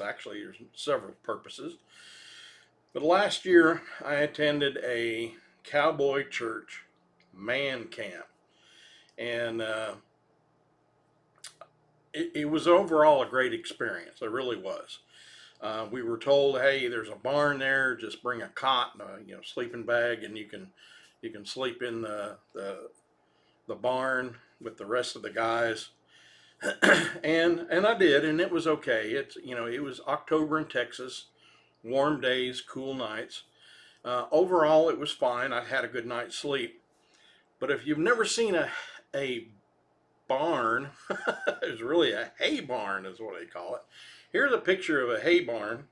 Actually, there's several purposes. But last year, I attended a cowboy church man camp, and it was overall a great experience. It really was. We were told, hey, there's a barn there. Just bring a cot and a sleeping bag, and you can sleep in the barn with the rest of the guys. And I did, and it was okay. It was October in Texas, warm days, cool nights. Overall, it was fine. I had a good night's sleep. But if you've never seen a barn, it's really a hay barn, is what they call it. Here's a picture of a hay barn,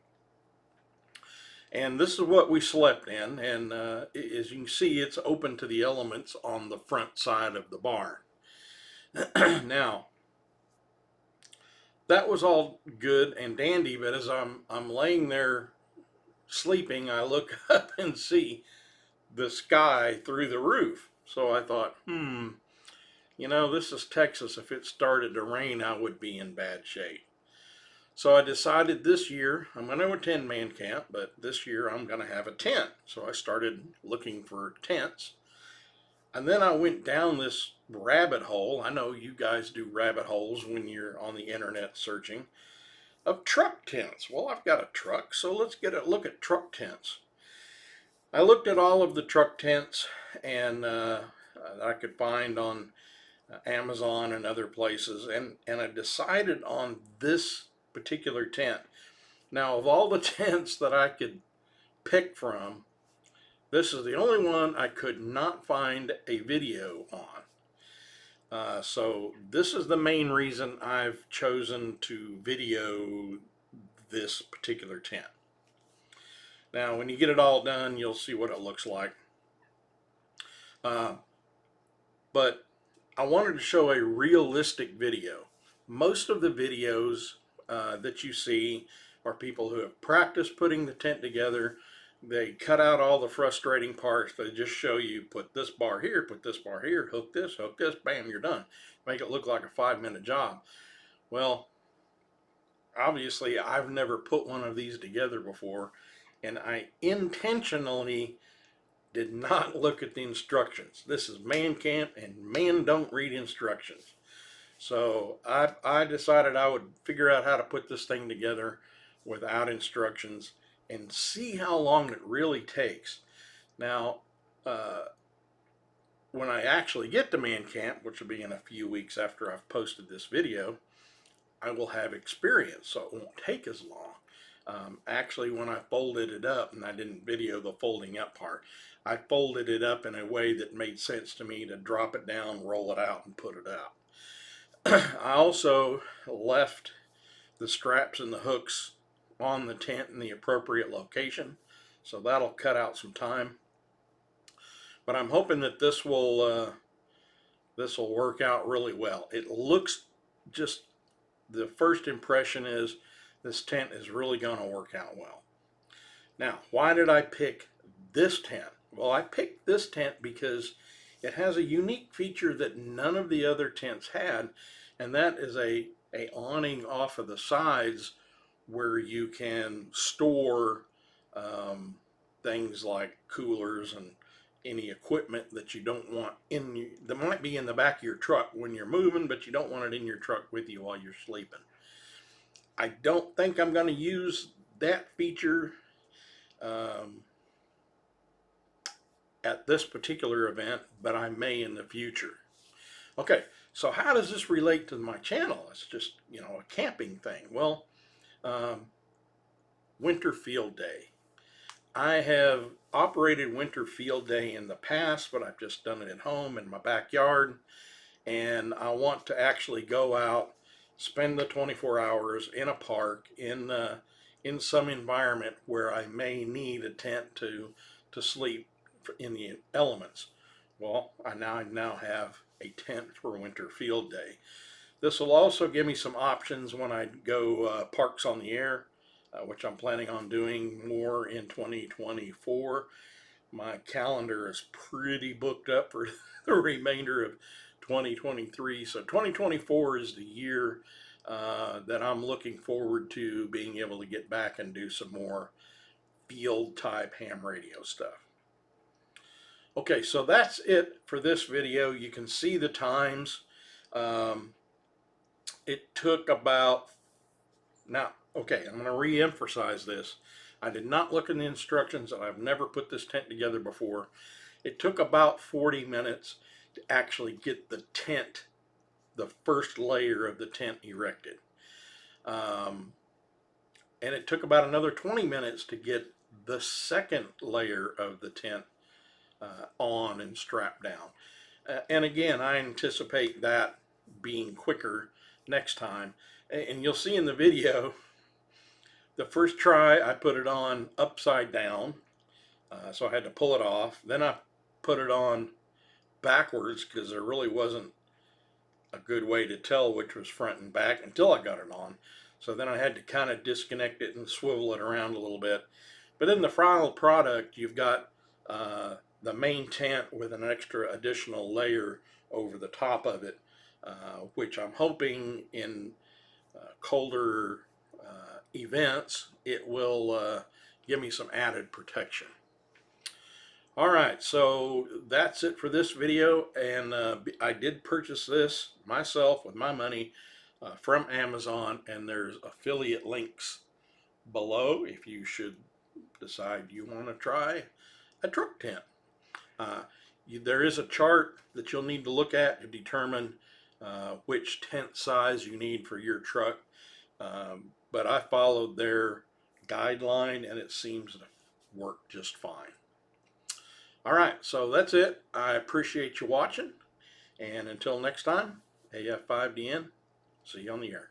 and this is what we slept in. And as you can see, it's open to the elements on the front side of the barn. Now, that was all good and dandy, but as I'm laying there sleeping, I look up and see the sky through the roof. So I thought, this is Texas. If it started to rain, I would be in bad shape. So I decided this year I'm going to attend man camp, but this year I'm going to have a tent. So I started looking for tents. And then I went down this rabbit hole. I know you guys do rabbit holes when you're on the internet searching, of truck tents. Well, I've got a truck, so let's get a look at truck tents. I looked at all of the truck tents and I could find on Amazon and other places, and I decided on this particular tent. Now, of all the tents that I could pick from, this is the only one I could not find a video on. So this is the main reason I've chosen to video this particular tent. Now, when you get it all done, you'll see what it looks like. But I wanted to show a realistic video. Most of the videos that you see are people who have practiced putting the tent together. They cut out all the frustrating parts. They just show you, put this bar here, put this bar here, hook this, bam, you're done. Make it look like a 5-minute job. Well, obviously I've never put one of these together before, and I intentionally did not look at the instructions. This is man camp, and men don't read instructions. So I decided I would figure out how to put this thing together without instructions and see how long it really takes. Now, when I actually get to man camp, which will be in a few weeks after I've posted this video, I will have experience, so it won't take as long. Actually, when I folded it up, and I didn't video the folding up part, I folded it up in a way that made sense to me to drop it down, roll it out, and put it out. I also left the straps and the hooks on the tent in the appropriate location, so that'll cut out some time. But I'm hoping that this will work out really well. It looks, just the first impression is this tent is really going to work out well. Now, why did I pick this tent? Well, I picked this tent because it has a unique feature that none of the other tents had, and that is a awning off of the sides where you can store things like coolers and any equipment that you don't want that might be in the back of your truck when you're moving, but you don't want it in your truck with you while you're sleeping. I don't think I'm going to use that feature at this particular event, but I may in the future. Okay, so how does this relate to my channel? It's just, a camping thing. Well, winter field day. I have operated winter field day in the past, but I've just done it at home in my backyard, and I want to actually go out, spend the 24 hours in a park, in some environment where I may need a tent to sleep in the elements. Well, I now have a tent for winter field day. This will also give me some options when I go parks on the air, which I'm planning on doing more in 2024. My calendar is pretty booked up for the remainder of 2023. So 2024 is the year that I'm looking forward to being able to get back and do some more field type ham radio stuff. Okay, so that's it for this video. You can see the times. It took about, now, okay, I'm going to re-emphasize this. I did not look in the instructions, and I've never put this tent together before. It took about 40 minutes to actually get the tent, the first layer of the tent erected. And it took about another 20 minutes to get the second layer of the tent on and strapped down. And again, I anticipate that being quicker next time. And you'll see in the video, the first try I put it on upside down, so I had to pull it off. Then I put it on backwards because there really wasn't a good way to tell which was front and back until I got it on. So then I had to kind of disconnect it and swivel it around a little bit. But in the final product, you've got the main tent with an extra additional layer over the top of it, which I'm hoping in colder events, it will give me some added protection. All right, so that's it for this video, and I did purchase this myself with my money from Amazon, and there's affiliate links below if you should decide you want to try a truck tent. There is a chart that you'll need to look at to determine which tent size you need for your truck, but I followed their guideline and it seems to work just fine. All right, so that's it. I appreciate you watching, and until next time, AF5DN, see you on the air.